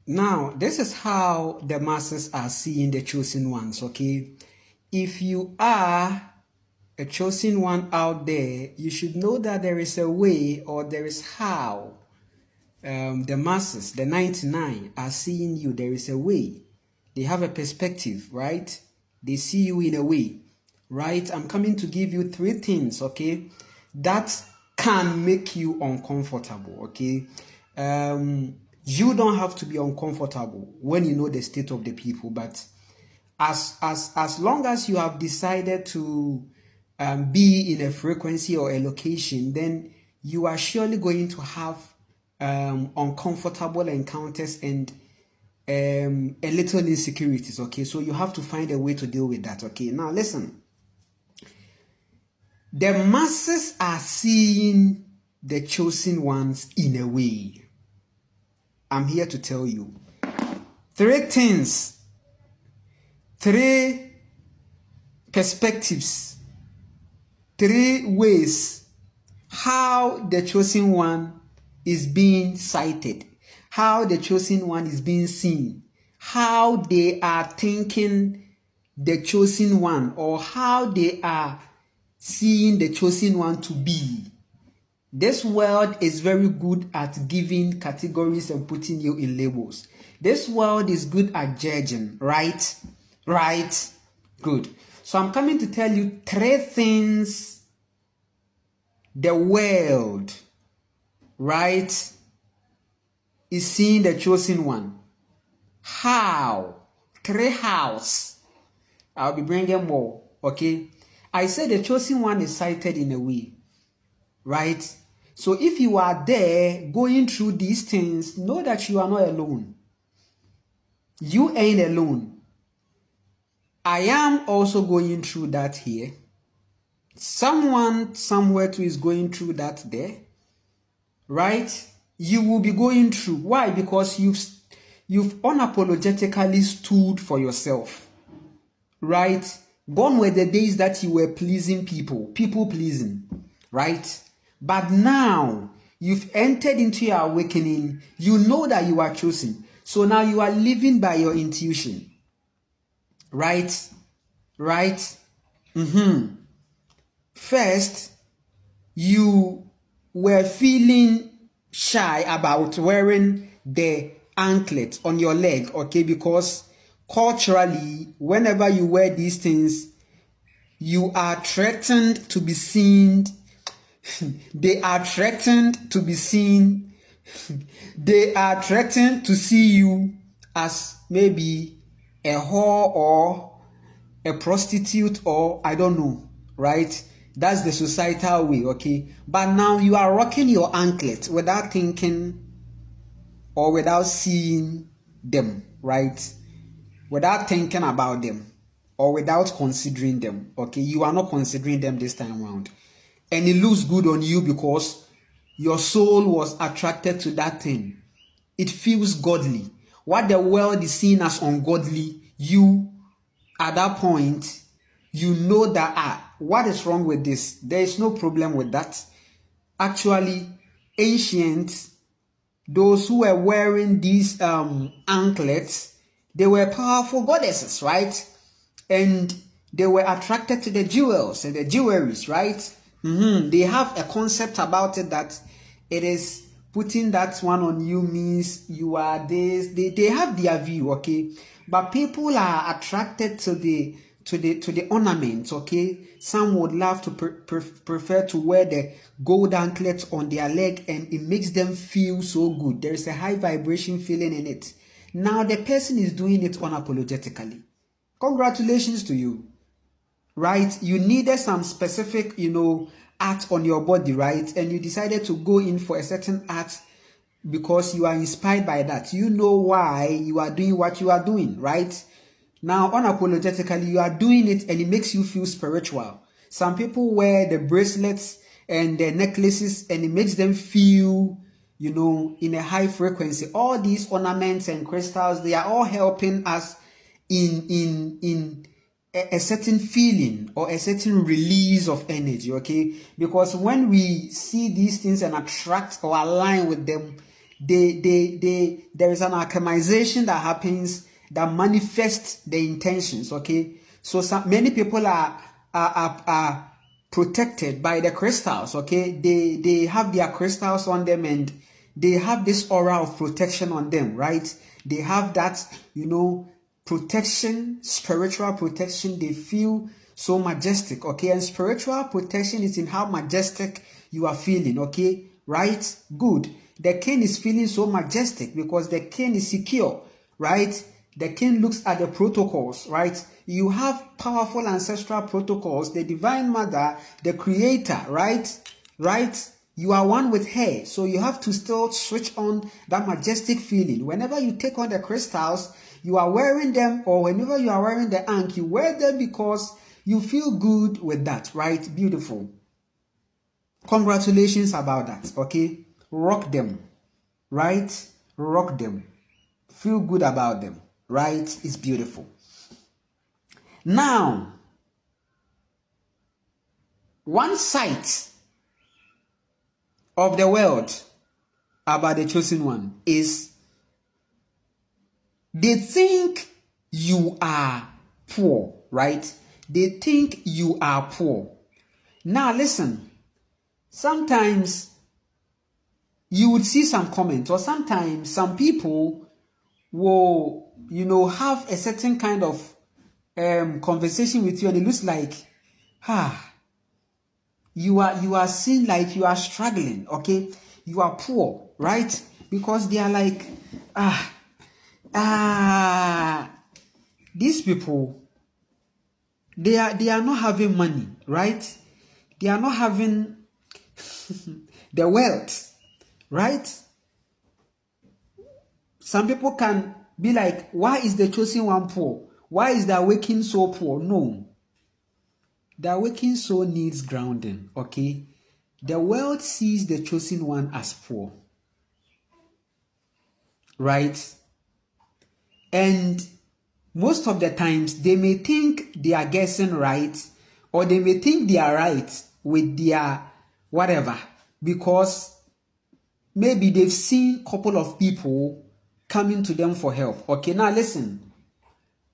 Now, this is how the masses are seeing the chosen ones, okay? If you are a chosen one out there, you should know that there is a way, or there is how the masses, the 99, are seeing you. There is a way. They have a perspective, right? They see you in a way, right? I'm coming to give you 3 things, okay, that can make you uncomfortable, okay? You don't have to be uncomfortable when you know the state of the people, but as long as you have decided to be in a frequency or a location, then you are surely going to have uncomfortable encounters and a little insecurities, okay? So you have to find a way to deal with that, okay? Now listen, the masses are seeing the chosen ones in a way. I'm here to tell you 3 things, 3 perspectives, 3 ways how the chosen one is being sighted, how the chosen one is being seen, how they are thinking the chosen one, or how they are seeing the chosen one to be. This world is very good at giving categories and putting you in labels. This world is good at judging, right? Right? Good. So I'm coming to tell you 3 things the world, right, is seeing the chosen one. How? 3 hows. I'll be bringing more, okay? I said the chosen one is sighted in a way, right? So if you are there going through these things, know that you are not alone. You ain't alone. I am also going through that here. Someone somewhere too is going through that there, right? You will be going through. Why? Because you've unapologetically stood for yourself, right? Gone were the days that you were pleasing people pleasing, right? But now you've entered into your awakening. You know that you are chosen. So now you are living by your intuition, right? Right? First, you were feeling shy about wearing the anklet on your leg, okay? Because culturally, whenever you wear these things, you are threatened to be seen. They are threatened to be seen. They are threatened to see you as maybe a whore or a prostitute, or I don't know, right? That's the societal way, okay? But now you are rocking your anklet without thinking or without seeing them, right? Without thinking about them or without considering them, okay? You are not considering them this time around. And it looks good on you because your soul was attracted to that thing. It feels godly. What the world is seeing as ungodly, you, at that point, you know that, what is wrong with this? There is no problem with that. Actually, ancient, those who were wearing these anklets, they were powerful goddesses, right? And they were attracted to the jewels and the jewelries, right? They have a concept about it that it is putting that one on you means you are this. They have their view, okay? But people are attracted to the ornaments, okay? Some would love to prefer to wear the gold anklets on their leg, and it makes them feel so good. There is a high vibration feeling in it. Now the person is doing it unapologetically. Congratulations to you, right? You needed some specific, art on your body, right? And you decided to go in for a certain art because you are inspired by that. You know why you are doing what you are doing, right? Now, unapologetically, you are doing it and it makes you feel spiritual. Some people wear the bracelets and the necklaces and it makes them feel, in a high frequency. All these ornaments and crystals, they are all helping us in a certain feeling or a certain release of energy, okay? Because when we see these things and attract or align with them, there is an alchemization that happens that manifests the intentions. Okay, so many people are protected by the crystals. Okay, they have their crystals on them, and they have this aura of protection on them, right? They have that, protection, spiritual protection. They feel so majestic. Okay, and spiritual protection is in how majestic you are feeling. Okay, right? Good. The king is feeling so majestic because the king is secure, right? The king looks at the protocols, right? You have powerful ancestral protocols, the divine mother, the creator, right? Right? You are one with her. So you have to still switch on that majestic feeling. Whenever you take on the crystals, you are wearing them, or whenever you are wearing the ankh, you wear them because you feel good with that, right? Beautiful. Congratulations about that, okay? Rock them, right? Rock them. Feel good about them, right? It's beautiful. Now, one site of the world about the chosen one is they think you are poor, right? They think you are poor. Now listen, sometimes you would see some comments, or sometimes some people will, have a certain kind of conversation with you, and it looks like, you are seen like you are struggling, okay? You are poor, right? Because they are like, these people, they are not having money, right? They are not having the wealth, right? Some people can be like, why is the chosen one poor? Why is the awakening so poor? No. The awakening soul needs grounding, okay? The world sees the chosen one as poor, right? And most of the times, they may think they are guessing right, or they may think they are right with their whatever, because maybe they've seen a couple of people coming to them for help. Okay, now listen.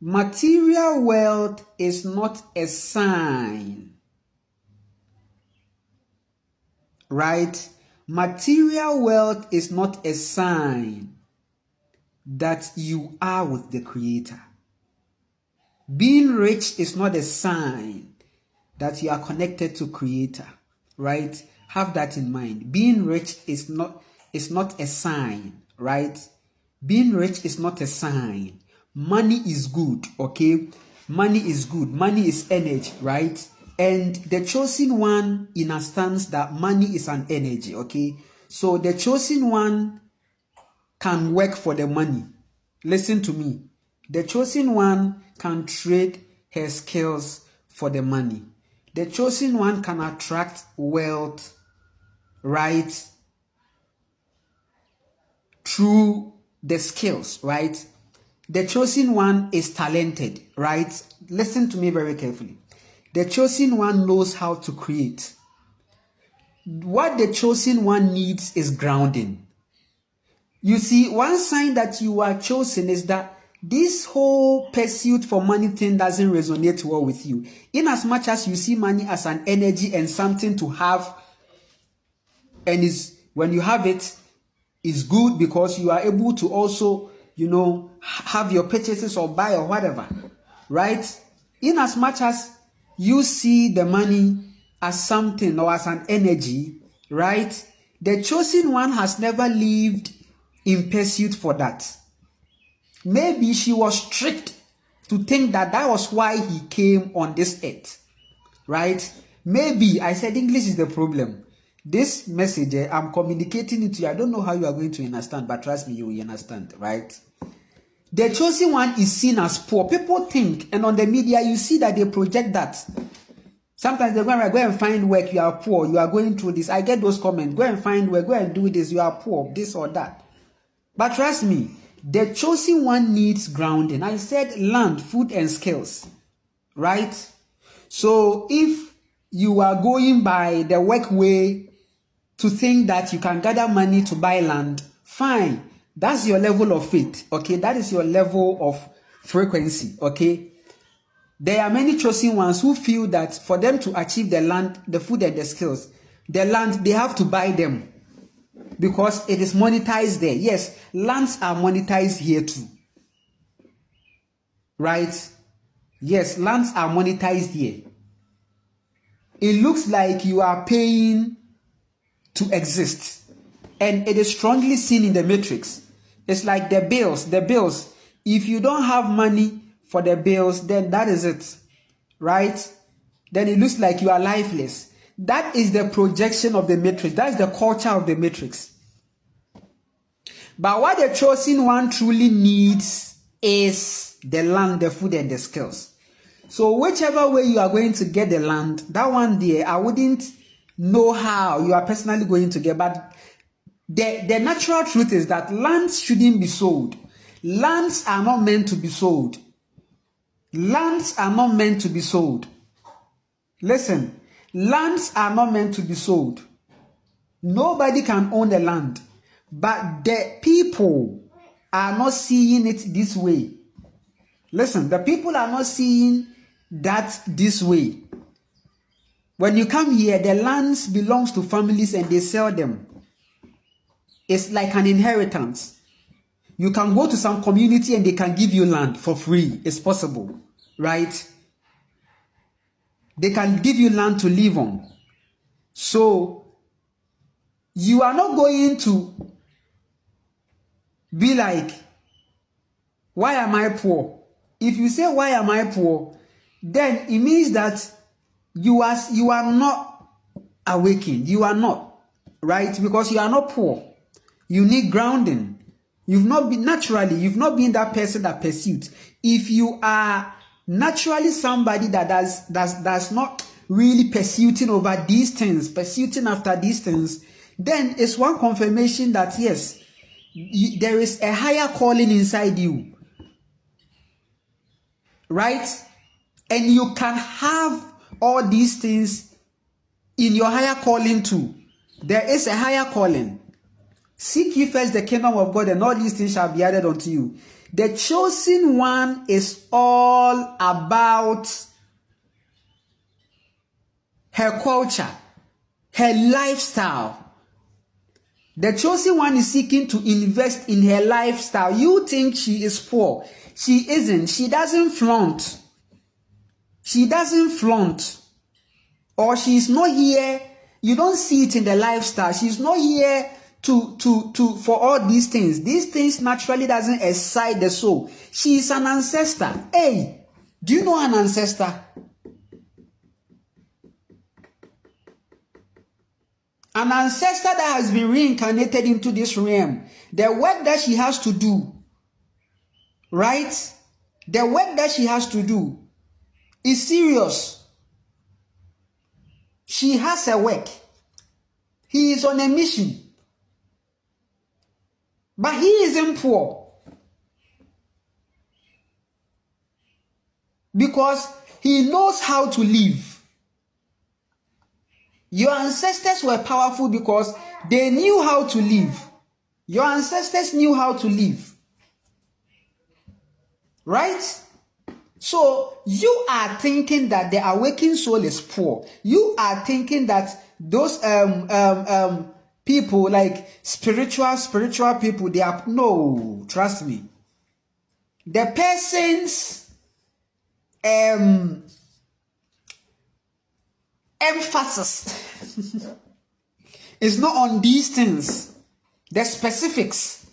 Material wealth is not a sign, right? Material wealth is not a sign that you are with the Creator. Being rich is not a sign that you are connected to Creator, right? Have that in mind. Being rich is not a sign, right? Being rich is not a sign. Money is good, okay? Money is good. Money is energy, right? And the chosen one understands that money is an energy, okay? So the chosen one can work for the money. Listen to me. The chosen one can trade her skills for the money. The chosen one can attract wealth, right? Through the skills, right? The chosen one is talented, right? Listen to me very carefully. The chosen one knows how to create. What the chosen one needs is grounding. You see, one sign that you are chosen is that this whole pursuit for money thing doesn't resonate well with you. In as much as you see money as an energy and something to have, and when you have it, is good because you are able to also, have your purchases or buy or whatever, right? In as much as you see the money as something or as an energy, right? The chosen one has never lived in pursuit for that. Maybe she was tricked to think that was why he came on this earth, right? Maybe, I said English is the problem. This message, I'm communicating it to you. I don't know how you are going to understand, but trust me, you will understand, right? The chosen one is seen as poor. People think, and on the media, you see that they project that. Sometimes they're going to go and find work, you are poor, you are going through this. I get those comments, go and find work, go and do this, you are poor, this or that. But trust me, the chosen one needs grounding. I said land, food, and skills, right? So if you are going by the work way to think that you can gather money to buy land Fine. That's your level of faith. Okay. That is your level of frequency. Okay. There are many chosen ones who feel that for them to achieve the land, the food and the skills, the land, they have to buy them because it is monetized there. Yes, lands are monetized here too. Right? Yes, lands are monetized here. It looks like you are paying to exist. And it is strongly seen in the matrix. It's like the bills. The bills. If you don't have money for the bills, then that is it. Right? Then it looks like you are lifeless. That is the projection of the matrix. That is the culture of the matrix. But what the chosen one truly needs is the land, the food, and the skills. So whichever way you are going to get the land, that one there, I wouldn't know how you are personally going to get. But the natural truth is that lands shouldn't be sold. Lands are not meant to be sold. Lands are not meant to be sold. Listen, lands are not meant to be sold. Nobody can own the land. But the people are not seeing it this way. Listen, the people are not seeing that this way. When you come here, the lands belongs to families and they sell them. It's like an inheritance. You can go to some community and they can give you land for free. It's possible, right? They can give you land to live on. So, you are not going to be like, why am I poor? If you say, why am I poor? Then it means that you are not awakened. You are not, right? Because you are not poor. You need grounding. You've not been that person that pursued. If you are naturally somebody that does not really pursuing over these things, pursuing after these things, then it's one confirmation that yes, there is a higher calling inside you, right? And you can have all these things in your higher calling too. There is a higher calling. Seek ye first the kingdom of God, and all these things shall be added unto you. The chosen one is all about her culture, her lifestyle. The chosen one is seeking to invest in her lifestyle. You think she is poor. She isn't. She doesn't flaunt. She doesn't flaunt. Or she's not here. You don't see it in the lifestyle. She's not here for all these things. These things naturally doesn't excite the soul. She is an ancestor. Hey, do you know an ancestor? An ancestor that has been reincarnated into this realm. The work that she has to do, right? The work that she has to do is serious. She has a work. He is on a mission. But he isn't poor. Because he knows how to live. Your ancestors were powerful because they knew how to live. Your ancestors knew how to live. Right? So you are thinking that the awakened soul is poor. You are thinking that those people like spiritual people, they are no, trust me. The person's emphasis is not on these things. The specifics,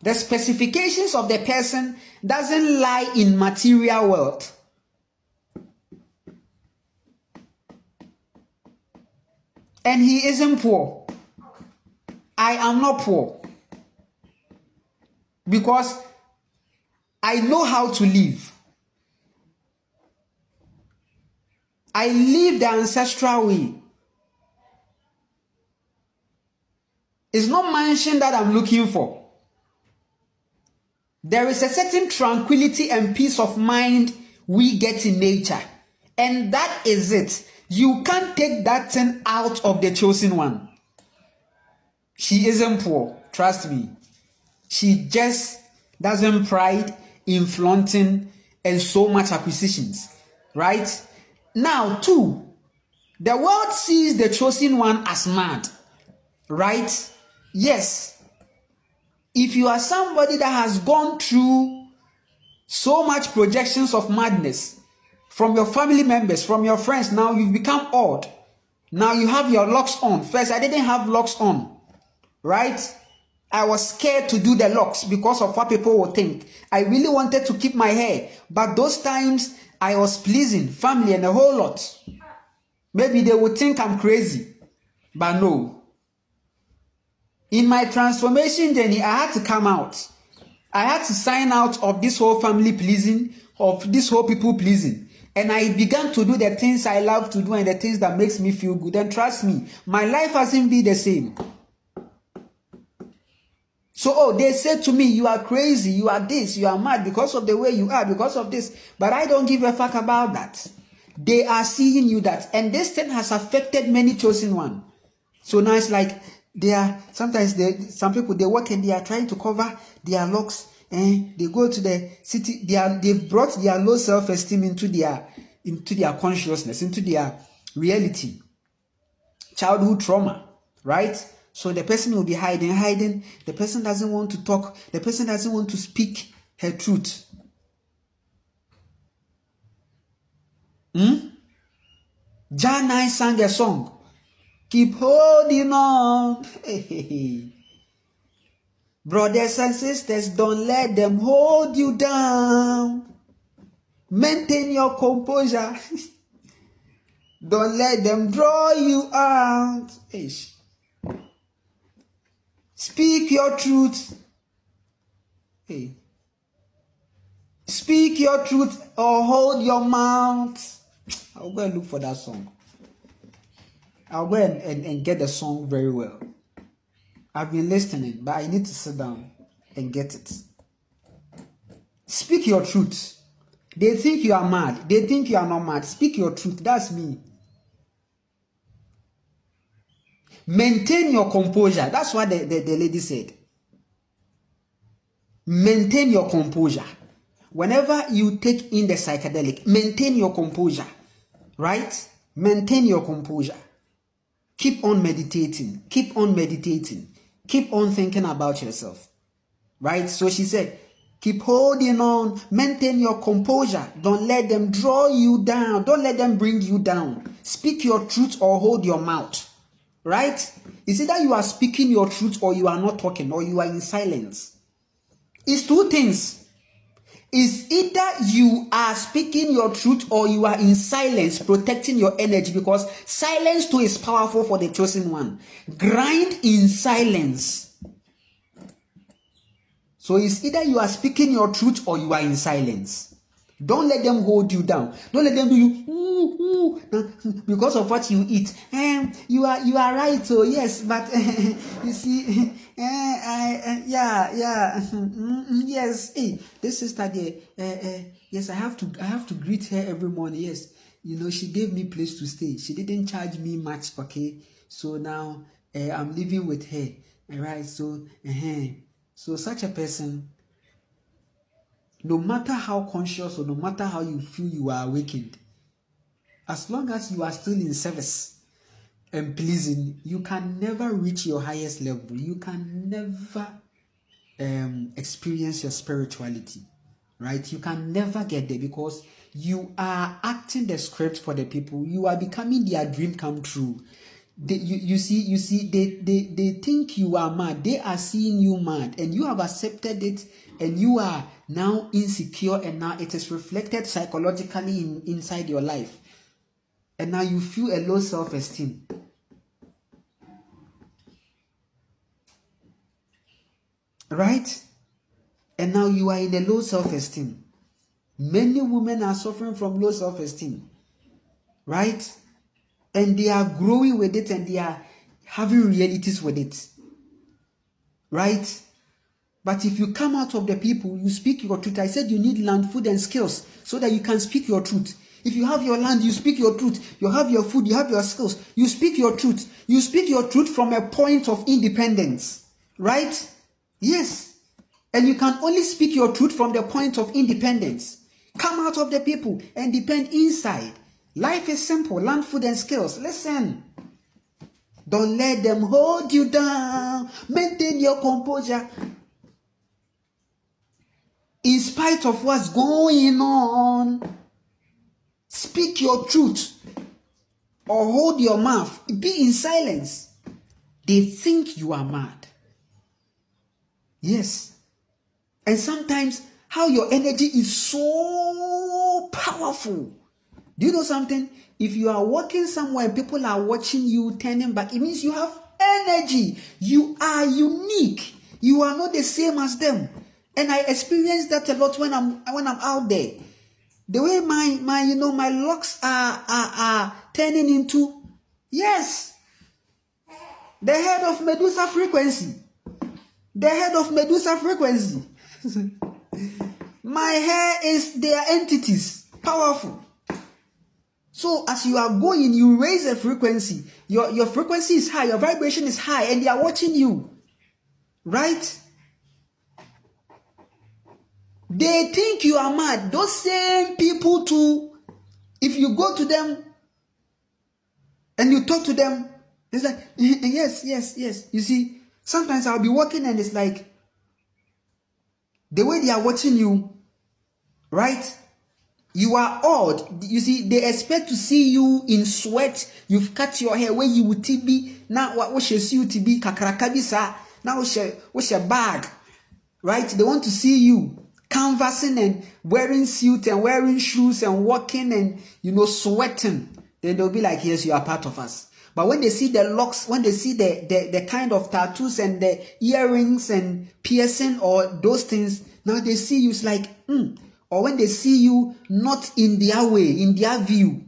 the specifications of the person doesn't lie in material wealth. And he isn't poor. I am not poor. Because I know how to live. I live the ancestral way. It's not mansion that I'm looking for. There is a certain tranquility and peace of mind we get in nature. And that is it. You can't take that thing out of the chosen one. She isn't poor. Trust me. She just doesn't pride in flaunting and so much acquisitions, right? Now, two, the world sees the chosen one as mad, right? Yes. If you are somebody that has gone through so much projections of madness from your family members, from your friends, now you've become odd. Now you have your locks on. First, I didn't have locks on, right? I was scared to do the locks because of what people would think. I really wanted to keep my hair, but those times I was pleasing family and a whole lot. Maybe they would think I'm crazy, but no. In my transformation journey, I had to come out. I had to sign out of this whole family pleasing, of this whole people pleasing. And I began to do the things I love to do and the things that makes me feel good. And trust me, my life hasn't been the same. So, they said to me, you are crazy, you are this, you are mad because of the way you are, because of this. But I don't give a fuck about that. They are seeing you that. And this thing has affected many chosen ones. So now it's like some people they work and they are trying to cover their locks and they go to the city. They've brought their low self-esteem into their consciousness, into their reality. Childhood trauma, right? So the person will be hiding. The person doesn't want to talk. The person doesn't want to speak her truth. John 9 sang a song. Keep holding on. Brothers and sisters, don't let them hold you down. Maintain your composure. Don't let them draw you out. Speak your truth. Speak your truth or hold your mouth. I'll go and look for that song. I'll go and get the song very well. I've been listening, but I need to sit down and get it. Speak your truth. They think you are mad. They think you are not mad. Speak your truth. That's me. Maintain your composure. That's what the lady said. Maintain your composure. Whenever you take in the psychedelic, maintain your composure. Right? Maintain your composure. Keep on meditating. Keep on meditating. Keep on thinking about yourself. Right? So she said, keep holding on. Maintain your composure. Don't let them draw you down. Don't let them bring you down. Speak your truth or hold your mouth. Right? It's either you are speaking your truth or you are not talking or you are in silence. It's two things. It's either you are speaking your truth or you are in silence, protecting your energy, because silence too is powerful for the chosen one. Grind in silence. So it's either you are speaking your truth or you are in silence. Don't let them hold you down. Don't let them do you because of what you eat. You are right. So yes, but you see, yes. Hey, this sister there. Yes, I have to greet her every morning. Yes, she gave me place to stay. She didn't charge me much. Okay, so now I'm living with her. All right. So so such a person, no matter how conscious or no matter how you feel you are awakened, as long as you are still in service and pleasing, you can never reach your highest level. You can never experience your spirituality, right? You can never get there because you are acting the script for the people. You are becoming their dream come true. You see, they think you are mad. They are seeing you mad, and you have accepted it, and you are now insecure, and now it is reflected psychologically inside your life, and now you feel a low self-esteem. Right? And now you are in a low self-esteem. Many women are suffering from low self-esteem. Right? And they are growing with it and they are having realities with it. Right? But if you come out of the people, you speak your truth. I said you need land, food, and skills so that you can speak your truth. If you have your land, you speak your truth. You have your food, you have your skills. You speak your truth. You speak your truth from a point of independence. Right? Yes. And you can only speak your truth from the point of independence. Come out of the people and depend inside. Life is simple. Learn food and skills. Listen. Don't let them hold you down. Maintain your composure. In spite of what's going on, speak your truth or hold your mouth. Be in silence. They think you are mad. Yes. And sometimes how your energy is so powerful. Do you know something? If you are walking somewhere and people are watching you turning back, it means you have energy. You are unique. You are not the same as them. And I experience that a lot when I'm out there. The way my locks are turning into, yes, the head of Medusa frequency. The head of Medusa frequency. My hair is their entities. Powerful. So as you are going, you raise a frequency. Your frequency is high, your vibration is high, and they are watching you. Right? They think you are mad. Those same people too, if you go to them and you talk to them, it's like, yes. You see, sometimes I'll be walking and it's like, the way they are watching you, right? You are odd. You see, they expect to see you in sweat. You've cut your hair where you would be. Now what should see you to be kakarakabisa. Now what's your bag? Right? They want to see you canvassing and wearing suit and wearing shoes and walking and sweating. Then they'll be like, yes, you are part of us. But when they see the locks, when they see the kind of tattoos and the earrings and piercing or those things, now they see you, it's like, Or when they see you not in their way, in their view.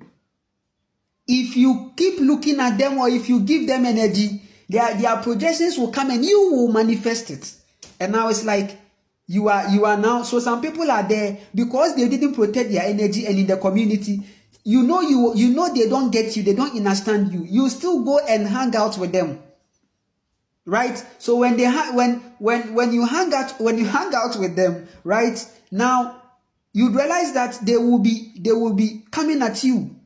If you keep looking at them or if you give them energy, their projections will come and you will manifest it. And now it's like you are now. So some people are there because they didn't protect their energy, and in the community, you know they don't get you, they don't understand you. You still go and hang out with them. Right? So when you hang out with them, right? Now you realize that they will be coming at you.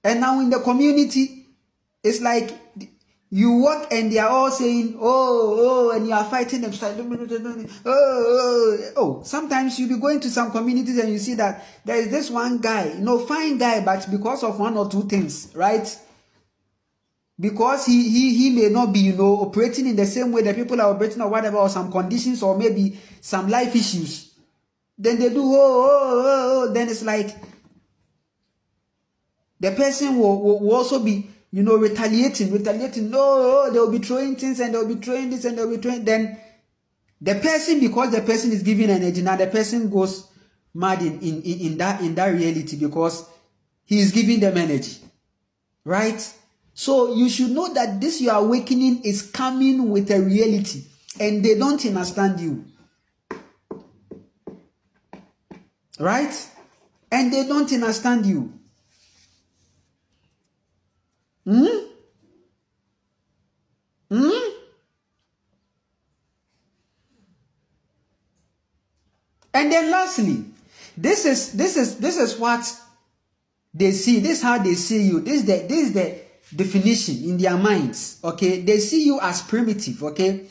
And now in the community, it's like you walk and they are all saying, oh, and you are fighting them. Oh. Sometimes you'll be going to some communities and you see that there is this one guy, fine guy, but because of one or two things, right? Because he may not be, operating in the same way that people are operating or whatever, or some conditions or maybe some life issues. Then they do, then it's like the person will also be, retaliating. No, they'll be throwing things and they'll be throwing this and they'll be throwing. Then the person, because the person is giving energy, now the person goes mad in that reality because he is giving them energy. Right? So you should know that this your awakening is coming with a reality and they don't understand you. Right? And they don't understand you. And then lastly, this is what they see. This is how they see you. This is the definition in their minds. Okay, they see you as primitive. Okay,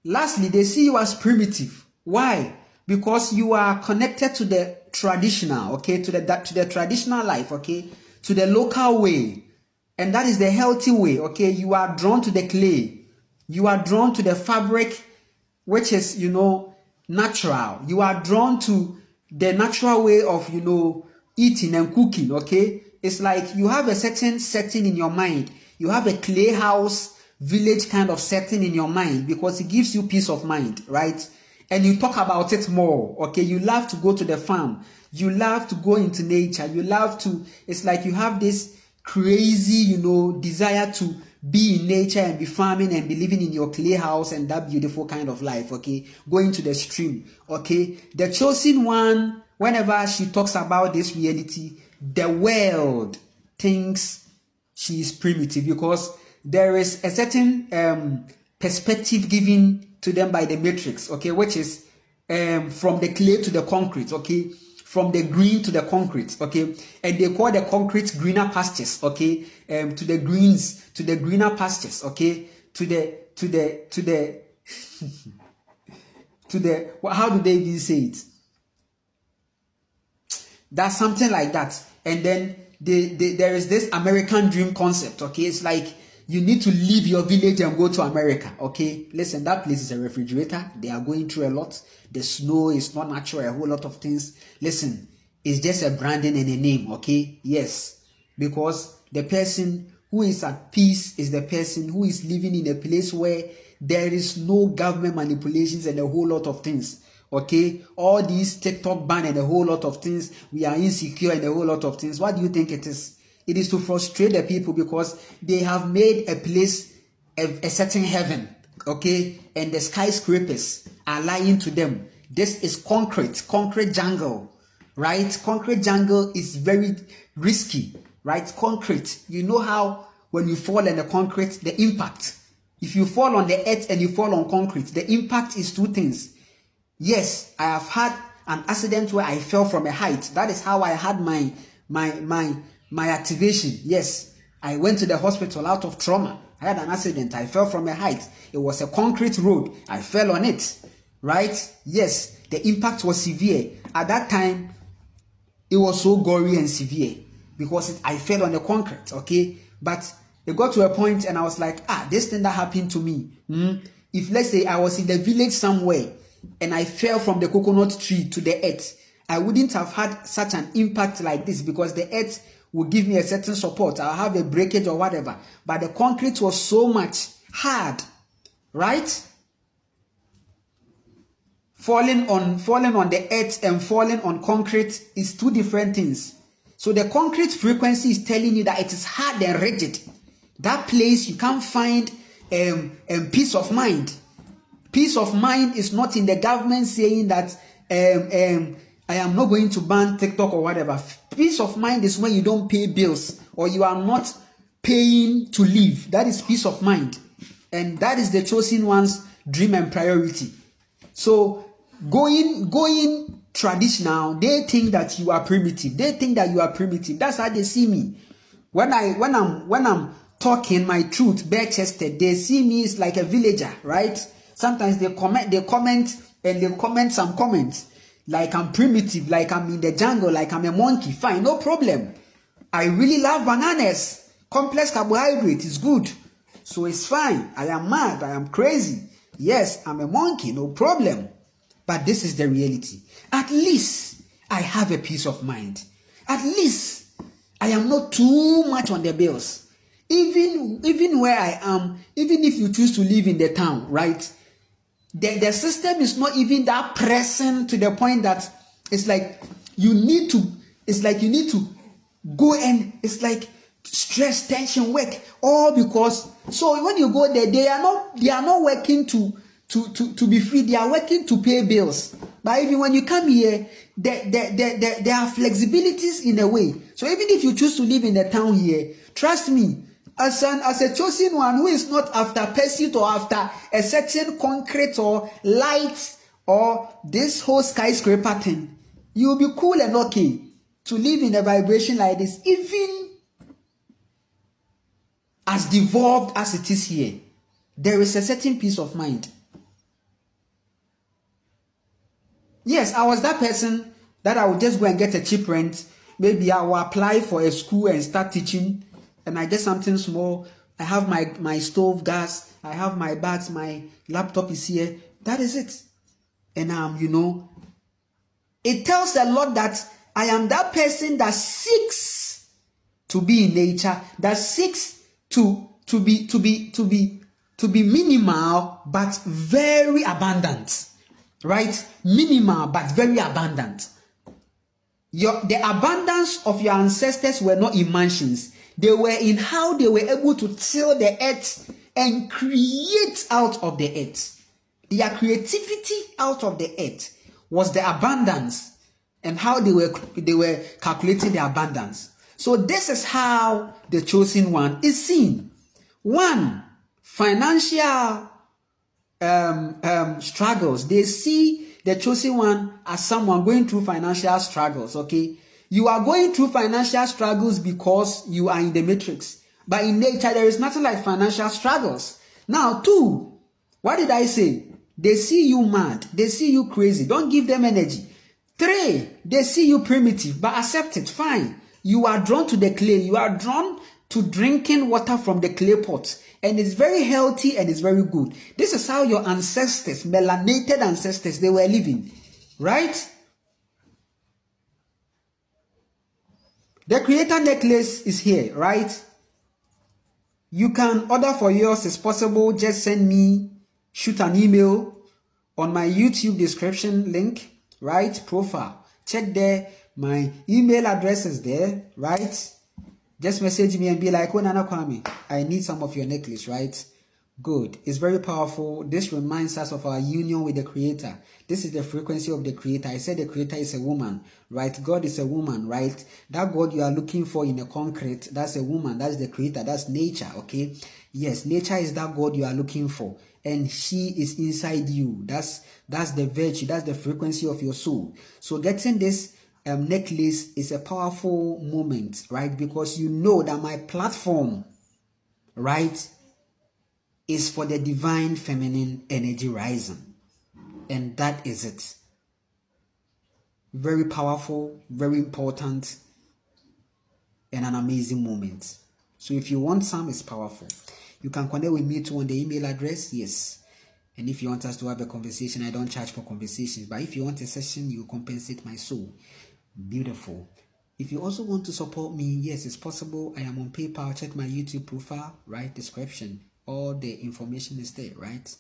lastly, they see you as primitive. Why? Because you are connected to the traditional. Okay, to the traditional life. Okay, to the local way, and that is the healthy way. Okay, you are drawn to the clay. You are drawn to the fabric, which is natural. You are drawn to the natural way of eating and cooking. Okay, it's like you have a certain setting in your mind. You have a clay house village kind of setting in your mind because it gives you peace of mind, right? And you talk about it more. Okay, you love to go to the farm, you love to go into nature, you love to, it's like you have this crazy desire to be in nature and be farming and be living in your clay house and that beautiful kind of life. Okay, going to the stream. Okay, the chosen one, whenever she talks about this reality, the world thinks she is primitive because there is a certain perspective given to them by the matrix, okay, which is from the clay to the concrete, okay, from the green to the concrete, okay, and they call the concrete greener pastures, okay, to the greener pastures, okay, to the how do they even say it? That's something like that. And then there is this American dream concept, okay? It's like you need to leave your village and go to America, okay? Listen, that place is a refrigerator. They are going through a lot. The snow is not natural, a whole lot of things. Listen, it's just a branding and a name, okay? Yes, because the person who is at peace is the person who is living in a place where there is no government manipulations and a whole lot of things. Okay, all these TikTok ban and a whole lot of things, we are insecure and a whole lot of things. What do you think it is? It is to frustrate the people because they have made a place a certain heaven, okay, and the skyscrapers are lying to them. This is concrete jungle, right? Concrete jungle is very risky, right? Concrete, you know how when you fall in the concrete, the impact. If you fall on the earth and you fall on concrete, the impact is two things. Yes, I have had an accident where I fell from a height. That is how I had my activation. Yes, I went to the hospital out of trauma. I had an accident. I fell from a height. It was a concrete road. I fell on it. Right? Yes, the impact was severe. At that time, it was so gory and severe because I fell on the concrete. Okay, but it got to a point and I was like, this thing that happened to me. If let's say I was in the village somewhere and I fell from the coconut tree to the earth, I wouldn't have had such an impact like this because the earth would give me a certain support. I'll have a breakage or whatever. But the concrete was so much hard, right? Falling on the earth and falling on concrete is two different things. So the concrete frequency is telling you that it is hard and rigid. That place you can't find peace of mind. Peace of mind is not in the government saying that I am not going to ban TikTok or whatever. Peace of mind is when you don't pay bills or you are not paying to live. That is peace of mind. And that is the chosen one's dream and priority. So going traditional, they think that you are primitive. They think that you are primitive. That's how they see me. When I'm talking my truth, bare-chested, they see me as like a villager, right? Sometimes they comment some comments like I'm primitive, like I'm in the jungle, like I'm a monkey. Fine, no problem. I really love bananas. Complex carbohydrate is good. So it's fine. I am mad. I am crazy. Yes, I'm a monkey, no problem. But this is the reality. At least I have a peace of mind. At least I am not too much on the bills. Even where I am, even if you choose to live in the town, right? The system is not even that pressing to the point that it's like you need to go and it's like stress, tension, work, all because so when you go there, they are not working to be free, they are working to pay bills. But even when you come here, there are flexibilities in a way. So even if you choose to live in the town here, trust me, as a chosen one who is not after pursuit or after a certain concrete or light or this whole skyscraper thing, you'll be cool and okay to live in a vibration like this, even as devolved as it is here. There is a certain peace of mind. Yes, I was that person that I would just go and get a cheap rent. Maybe I will apply for a school and start teaching. And I get something small. I have my stove, gas. I have my bags. My laptop is here. That is it. And it tells a lot that I am that person that seeks to be in nature, that seeks to be minimal but very abundant. Right? Minimal but very abundant. The abundance of your ancestors were not in mansions. They were in how they were able to till the earth and create out of the earth. Their creativity out of the earth was the abundance and how they were calculating the abundance. So this is how the chosen one is seen. One, financial struggles. They see the chosen one as someone going through financial struggles. Okay, you are going through financial struggles because you are in the matrix, but in nature there is nothing like financial struggles. Now, two, what did I say? They see you mad, they see you crazy, don't give them energy. Three, they see you primitive, but accept it, fine. You are drawn to the clay, you are drawn to drinking water from the clay pot, and it's very healthy and it's very good. This is how your ancestors, melanated ancestors, they were living, right? The creator necklace is here, right? You can order for yours, it's possible. Just send me, shoot an email on my YouTube description link, right? Profile. Check there. My email address is there, right? Just message me and be like, oh, Nana Kwame, I need some of your necklace, right? Good. It's very powerful. This reminds us of our union with the Creator. This is the frequency of the Creator. I said the Creator is a woman, right? God is a woman, right? That God you are looking for in the concrete, that's a woman. That's the Creator. That's nature, okay? Yes, nature is that God you are looking for. And she is inside you. That's the virtue. That's the frequency of your soul. So getting this necklace is a powerful moment, right? Because you know that my platform, right, is for the divine feminine energy rising. And that is it. Very powerful, very important, and an amazing moment. So if you want some, it's powerful. You can connect with me too on the email address, yes. And if you want us to have a conversation, I don't charge for conversations. But if you want a session, you compensate my soul. Beautiful. If you also want to support me, yes, it's possible. I am on PayPal. Check my YouTube profile, right? Description. All the information is there, right?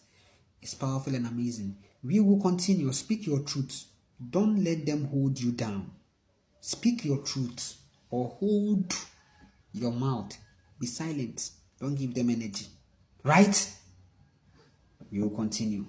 It's powerful and amazing. We will continue. Speak your truth. Don't let them hold you down. Speak your truth or hold your mouth. Be silent. Don't give them energy. Right? We will continue.